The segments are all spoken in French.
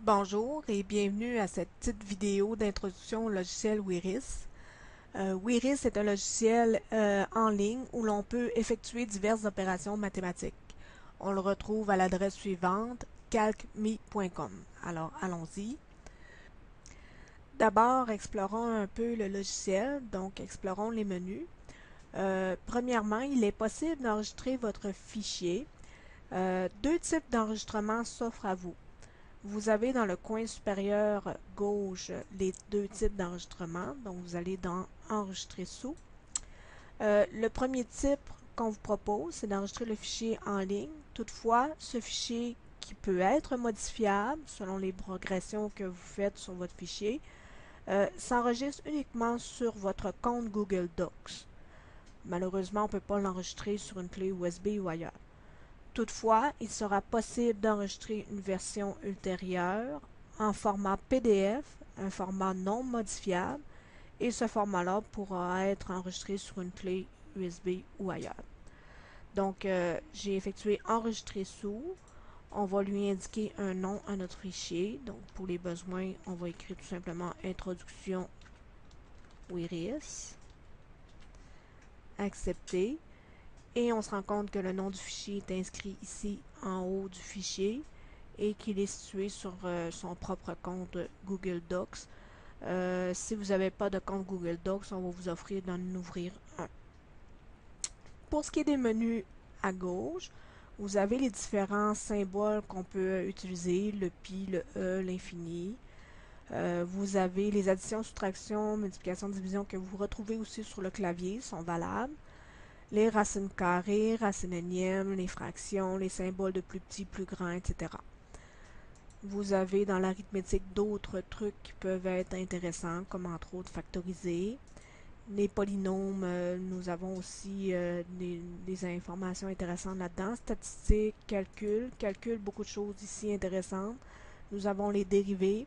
Bonjour et bienvenue à cette petite vidéo d'introduction au logiciel Wiris. Wiris est un logiciel en ligne où l'on peut effectuer diverses opérations mathématiques. On le retrouve à l'adresse suivante calcme.com. Alors allons-y. D'abord, explorons un peu le logiciel, donc explorons les menus. Premièrement, il est possible d'enregistrer votre fichier. Deux types d'enregistrement s'offrent à vous. Vous avez dans le coin supérieur gauche les deux types d'enregistrement. Donc, vous allez dans Enregistrer sous. Le premier type qu'on vous propose, c'est d'enregistrer le fichier en ligne. Toutefois, ce fichier qui peut être modifiable selon les progressions que vous faites sur votre fichier, s'enregistre uniquement sur votre compte Google Docs. Malheureusement, on ne peut pas l'enregistrer sur une clé USB ou ailleurs. Toutefois, il sera possible d'enregistrer une version ultérieure en format PDF, un format non modifiable, et ce format-là pourra être enregistré sur une clé USB ou ailleurs. Donc, j'ai effectué enregistrer sous. On va lui indiquer un nom à notre fichier. Donc, pour les besoins, on va écrire tout simplement introduction Wiris. Accepter. Et on se rend compte que le nom du fichier est inscrit ici en haut du fichier et qu'il est situé sur son propre compte Google Docs. Si vous n'avez pas de compte Google Docs, on va vous offrir d'en ouvrir un. Pour ce qui est des menus à gauche, vous avez les différents symboles qu'on peut utiliser, le pi, le e, l'infini. Vous avez les additions, soustractions, multiplications, divisions que vous retrouvez aussi sur le clavier, sont valables. Les racines carrées, racines énièmes, les fractions, les symboles de plus petit, plus grand, etc. Vous avez dans l'arithmétique d'autres trucs qui peuvent être intéressants, comme entre autres factoriser. Les polynômes, nous avons aussi des informations intéressantes là-dedans. Statistiques, calcul, beaucoup de choses ici intéressantes. Nous avons les dérivés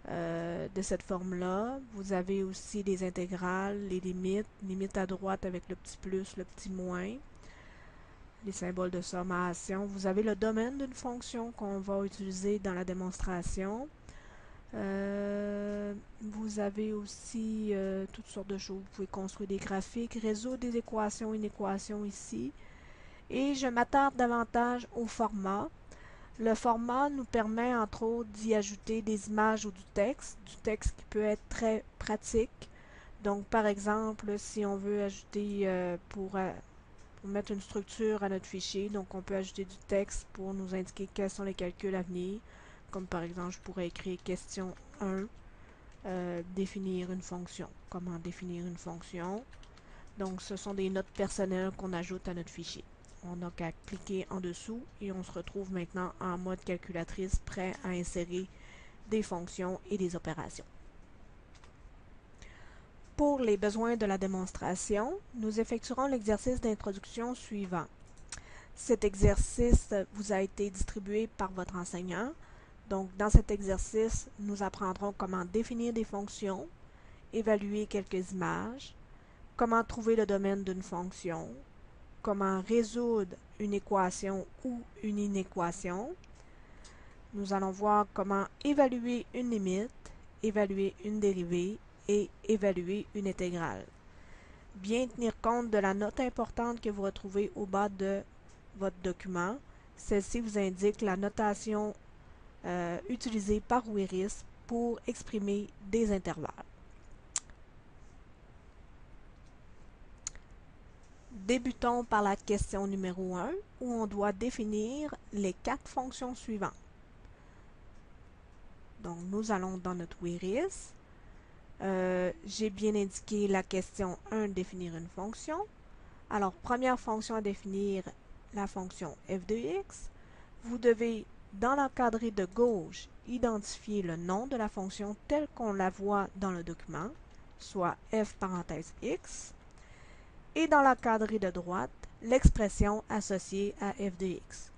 de cette forme-là. Vous avez aussi les intégrales, les limites à droite avec le petit plus, le petit moins, les symboles de sommation. Vous avez le domaine d'une fonction qu'on va utiliser dans la démonstration. Vous avez aussi toutes sortes de choses. Vous pouvez construire des graphiques, résoudre des équations, une équation ici. Et je m'attarde davantage au format. Le format nous permet entre autres d'y ajouter des images ou du texte qui peut être très pratique. Donc par exemple, si on veut ajouter pour mettre une structure à notre fichier, donc on peut ajouter du texte pour nous indiquer quels sont les calculs à venir. Comme par exemple, je pourrais écrire question 1, définir une fonction. Comment définir une fonction? Donc ce sont des notes personnelles qu'on ajoute à notre fichier. On n'a qu'à cliquer en dessous et on se retrouve maintenant en mode calculatrice prêt à insérer des fonctions et des opérations. Pour les besoins de la démonstration, nous effectuerons l'exercice d'introduction suivant. Cet exercice vous a été distribué par votre enseignant. Donc, dans cet exercice, nous apprendrons comment définir des fonctions, évaluer quelques images, comment trouver le domaine d'une fonction, comment résoudre une équation ou une inéquation. Nous allons voir comment évaluer une limite, évaluer une dérivée et évaluer une intégrale. Bien tenir compte de la note importante que vous retrouvez au bas de votre document. Celle-ci vous indique la notation utilisée par Wiris pour exprimer des intervalles. Débutons par la question numéro 1 où on doit définir les 4 fonctions suivantes. Donc, nous allons dans notre Wiris. J'ai bien indiqué la question 1, définir une fonction. Alors, première fonction à définir, la fonction f de x. Vous devez, dans l'encadré de gauche, identifier le nom de la fonction telle qu'on la voit dans le document, soit f parenthèse x. Et dans l'encadré de droite, l'expression associée à f de x.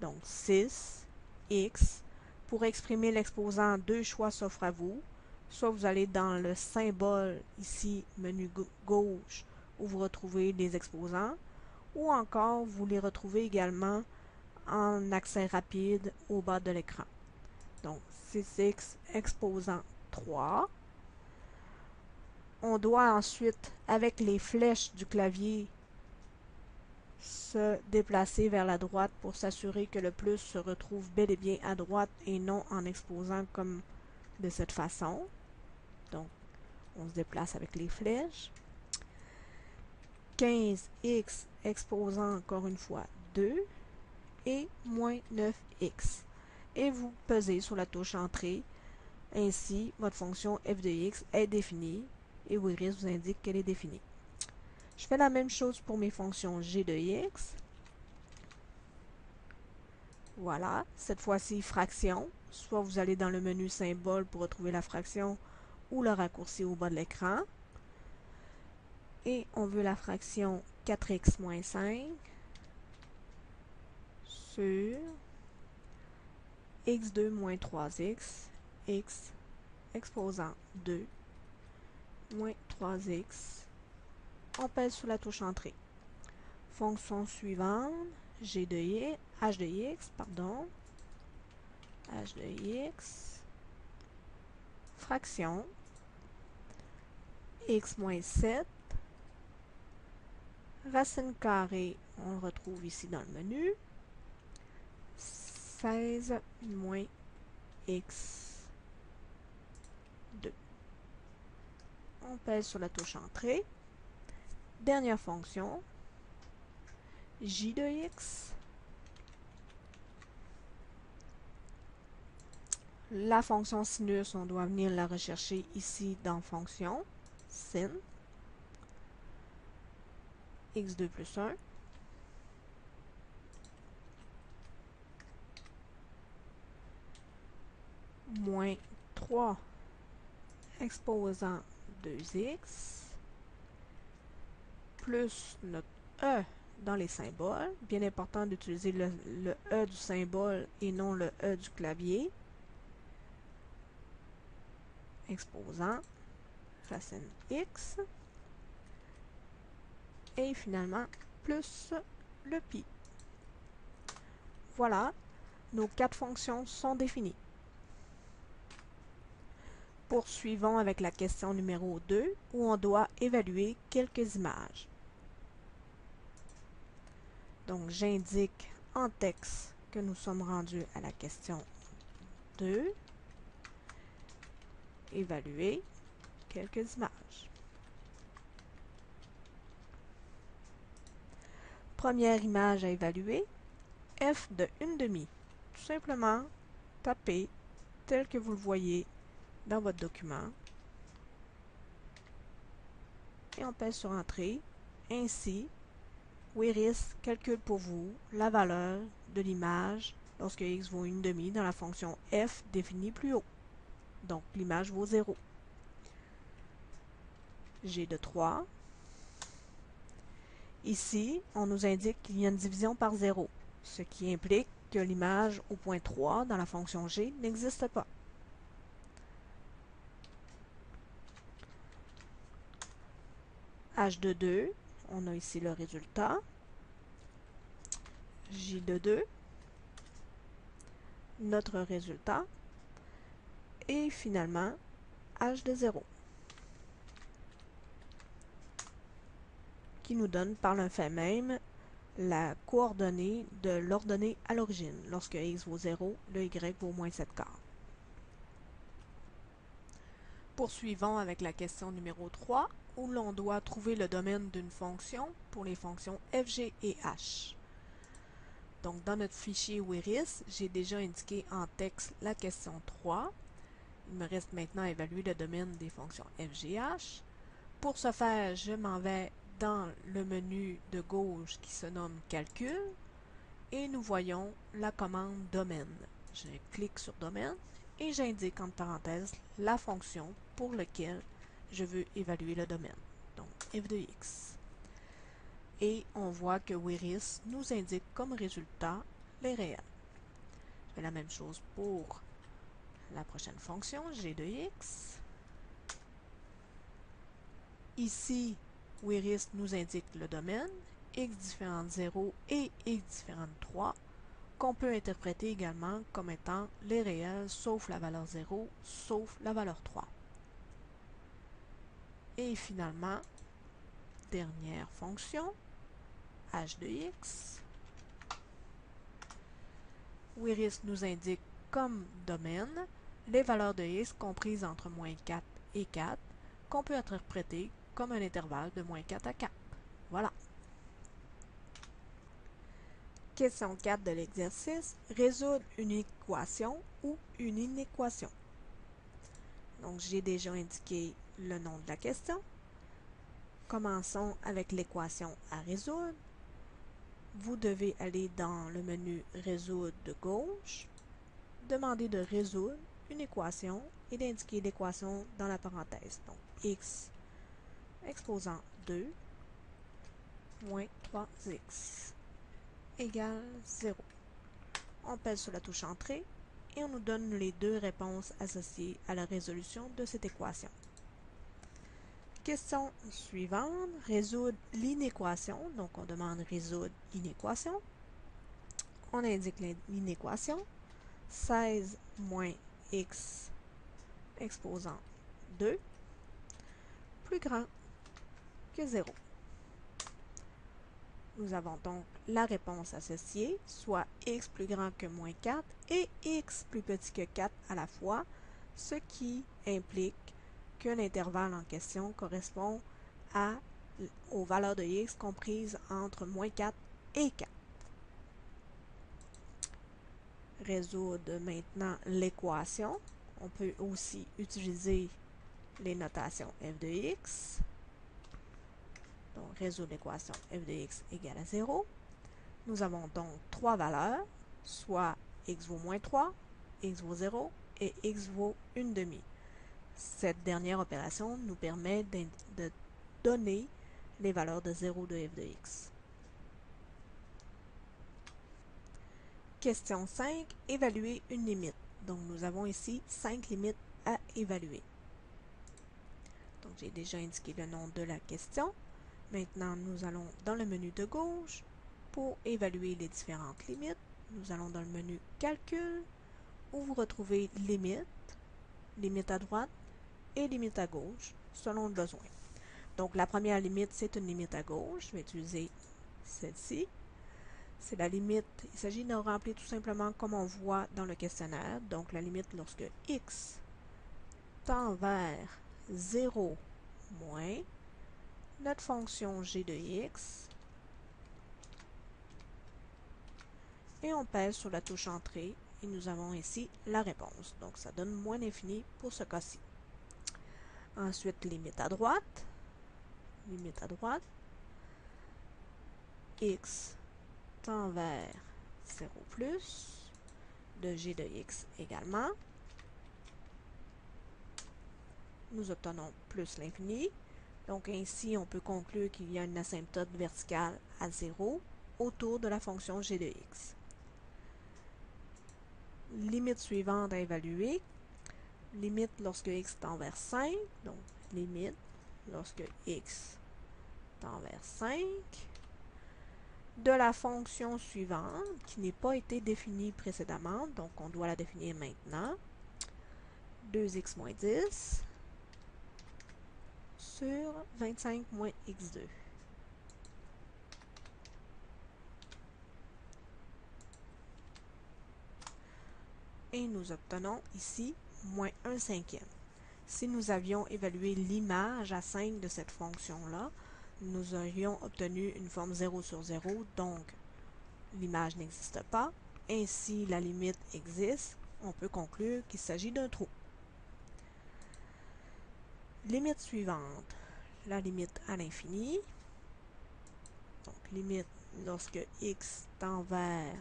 Donc 6, x. Pour exprimer l'exposant, deux choix s'offrent à vous. Soit vous allez dans le symbole ici, menu gauche, où vous retrouvez les exposants, ou encore vous les retrouvez également en accès rapide au bas de l'écran. Donc 6x exposant 3. On doit ensuite, avec les flèches du clavier, se déplacer vers la droite pour s'assurer que le plus se retrouve bel et bien à droite et non en exposant comme de cette façon. Donc, on se déplace avec les flèches. 15x exposant encore une fois 2 et moins 9x. Et vous pesez sur la touche Entrée. Ainsi, votre fonction f de x est définie et Wiris vous indique qu'elle est définie. Je fais la même chose pour mes fonctions g de x. Voilà, cette fois-ci fraction. Soit vous allez dans le menu symbole pour retrouver la fraction ou le raccourci au bas de l'écran. Et on veut la fraction 4x moins 5 sur x2 moins 3x, x exposant 2 moins 3x. On pèse sur la touche Entrée. Fonction suivante, h de x, h de x, fraction, x moins 7, racine carrée, on le retrouve ici dans le menu, 16 moins x 2. On pèse sur la touche Entrée. Dernière fonction, j de x. La fonction sinus, on doit venir la rechercher ici dans fonction, sin, x2 plus 1, moins 3 exposant 2x, plus notre e dans les symboles. Bien important d'utiliser le e du symbole et non le e du clavier. Exposant racine x. Et finalement, plus le pi. Voilà, nos 4 fonctions sont définies. Poursuivons avec la question numéro 2, où on doit évaluer quelques images. Donc, j'indique en texte que nous sommes rendus à la question 2. Évaluer quelques images. Première image à évaluer, f de 1/2. Tout simplement, tapez tel que vous le voyez dans votre document et on pèse sur Entrée. Ainsi, Wiris calcule pour vous la valeur de l'image lorsque x vaut 1/2 dans la fonction f définie plus haut. Donc, l'image vaut 0. G de 3. Ici, on nous indique qu'il y a une division par 0, ce qui implique que l'image au point 3 dans la fonction g n'existe pas. H de 2, on a ici le résultat. J de 2, notre résultat. Et finalement, H de 0, qui nous donne par le fait même la coordonnée de l'ordonnée à l'origine. Lorsque x vaut 0, le y vaut moins 7/4. Poursuivons avec la question numéro 3, où l'on doit trouver le domaine d'une fonction pour les fonctions f, g et h. Donc, dans notre fichier Wiris, j'ai déjà indiqué en texte la question 3. Il me reste maintenant à évaluer le domaine des fonctions f, g, h. Pour ce faire, je m'en vais dans le menu de gauche qui se nomme Calcul et nous voyons la commande Domaine. Je clique sur Domaine et j'indique entre parenthèses la fonction pour laquelle je veux évaluer le domaine, donc f de x. Et on voit que Wiris nous indique comme résultat les réels. Je fais la même chose pour la prochaine fonction, g de x. Ici, Wiris nous indique le domaine, x différent de 0 et x différent de 3. qu'on peut interpréter également comme étant les réels sauf la valeur 0, sauf la valeur 3. Et finalement, dernière fonction, h de x, où iris nous indique comme domaine les valeurs de x comprises entre moins 4 et 4, qu'on peut interpréter comme un intervalle de moins 4 à 4. Voilà. Question 4 de l'exercice, résoudre une équation ou une inéquation. Donc, j'ai déjà indiqué le nom de la question. Commençons avec l'équation à résoudre. Vous devez aller dans le menu Résoudre de gauche, demander de résoudre une équation et d'indiquer l'équation dans la parenthèse. Donc, x exposant 2 moins 3x égale 0. On pèse sur la touche Entrée et on nous donne les deux réponses associées à la résolution de cette équation. Question suivante, résoudre l'inéquation. Donc, on demande résoudre l'inéquation. On indique l'inéquation. 16 moins x exposant 2 plus grand que 0. Nous avons donc la réponse associée, soit x plus grand que moins 4 et x plus petit que 4 à la fois, ce qui implique que l'intervalle en question correspond aux valeurs de x comprises entre moins 4 et 4. Résoudre maintenant l'équation. On peut aussi utiliser les notations f de x. Donc, résoudre l'équation f de x égale à 0. Nous avons donc trois valeurs, soit x vaut moins 3, x vaut 0 et x vaut 1/2. Cette dernière opération nous permet de donner les valeurs de 0 de f de x. Question 5. Évaluer une limite. Donc, nous avons ici 5 limites à évaluer. Donc, j'ai déjà indiqué le nom de la question. Maintenant, nous allons dans le menu de gauche pour évaluer les différentes limites. Nous allons dans le menu Calcul, où vous retrouvez Limite, limite à droite et limite à gauche, selon le besoin. Donc, la première limite, c'est une limite à gauche. Je vais utiliser celle-ci. C'est la limite, il s'agit de remplir tout simplement comme on voit dans le questionnaire. Donc, la limite lorsque x tend vers 0 moins notre fonction g de x et on pèse sur la touche Entrée et nous avons ici la réponse. Donc, ça donne moins l'infini pour ce cas-ci. Ensuite, limite à droite, x tend vers 0 plus de g de x également. Nous obtenons plus l'infini. Donc, ainsi, on peut conclure qu'il y a une asymptote verticale à 0 autour de la fonction g de x. Limite suivante à évaluer. Limite lorsque x tend vers 5. Donc, limite lorsque x tend vers 5 de la fonction suivante qui n'a pas été définie précédemment. Donc, on doit la définir maintenant. 2x moins 10 sur 25 moins x2. Et nous obtenons ici moins 1/5. Si nous avions évalué l'image à 5 de cette fonction-là, nous aurions obtenu une forme 0 sur 0, donc l'image n'existe pas. Ainsi, la limite existe. On peut conclure qu'il s'agit d'un trou. Limite suivante, la limite à l'infini. Donc, limite lorsque x tend vers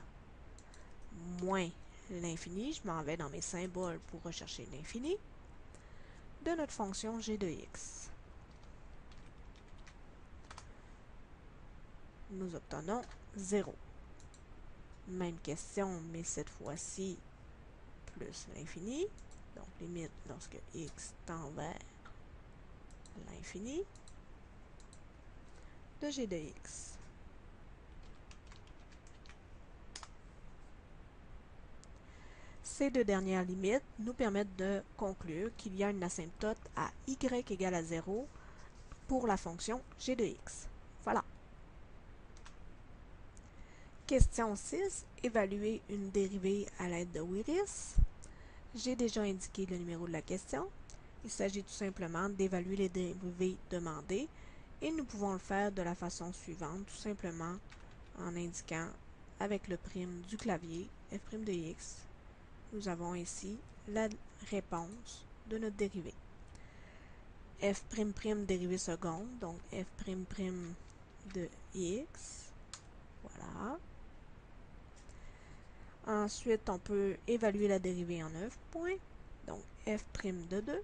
moins l'infini. Je m'en vais dans mes symboles pour rechercher l'infini de notre fonction g de x. Nous obtenons 0. Même question, mais cette fois-ci plus l'infini. Donc, limite lorsque x tend vers l'infini de g de x. Ces deux dernières limites nous permettent de conclure qu'il y a une asymptote à y égale à 0 pour la fonction g de x. Voilà. Question 6. Évaluer une dérivée à l'aide de Willis. J'ai déjà indiqué le numéro de la question. Il s'agit tout simplement d'évaluer les dérivées demandées et nous pouvons le faire de la façon suivante, tout simplement en indiquant avec le prime du clavier f' de x. Nous avons ici la réponse de notre dérivée. F'' dérivée seconde, donc f'' de x. Voilà. Ensuite, on peut évaluer la dérivée en 9 points. Donc, f' de 2.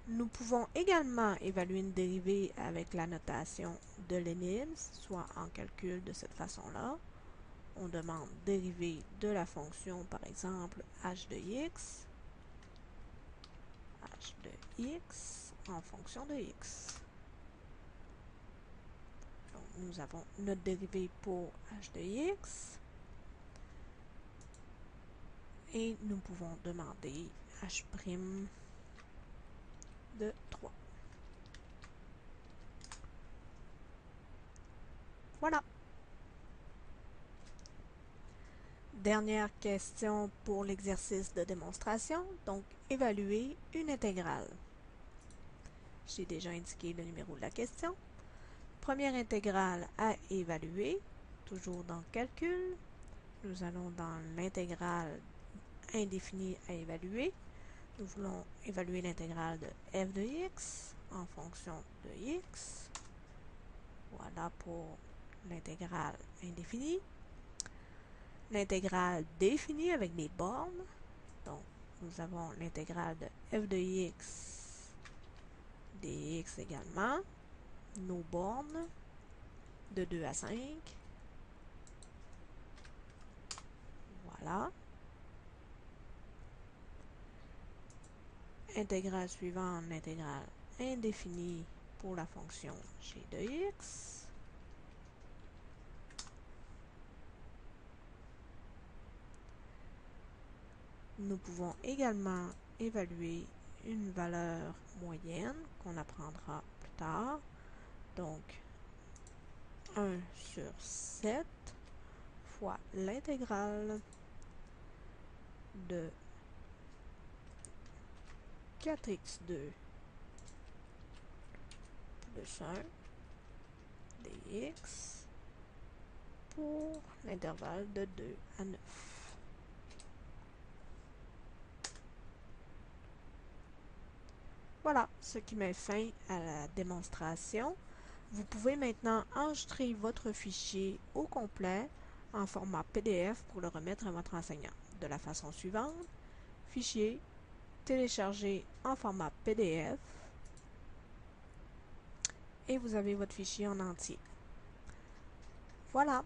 Nous pouvons également évaluer une dérivée avec la notation de Leibniz, soit en calcul de cette façon-là. On demande dérivée de la fonction, par exemple, h de x. h de x en fonction de x. Nous avons notre dérivée pour h de x et nous pouvons demander h' de 3. Voilà. Dernière question pour l'exercice de démonstration, donc évaluer une intégrale. J'ai déjà indiqué le numéro de la question. Première intégrale à évaluer, toujours dans calcul. Nous allons dans l'intégrale indéfinie à évaluer. Nous voulons évaluer l'intégrale de f de x en fonction de x. Voilà pour l'intégrale indéfinie. L'intégrale définie avec des bornes. Donc, nous avons l'intégrale de f de x dx également. Nos bornes de 2 à 5. Voilà. Intégrale suivante, l'intégrale indéfinie pour la fonction g de x. Nous pouvons également évaluer une valeur moyenne qu'on apprendra plus tard. Donc, 1 sur 7 fois l'intégrale de 4x2 plus 1 dx pour l'intervalle de 2 à 9. Voilà, ce qui met fin à la démonstration. Vous pouvez maintenant enregistrer votre fichier au complet en format PDF pour le remettre à votre enseignant. De la façon suivante, fichier, télécharger en format PDF et vous avez votre fichier en entier. Voilà.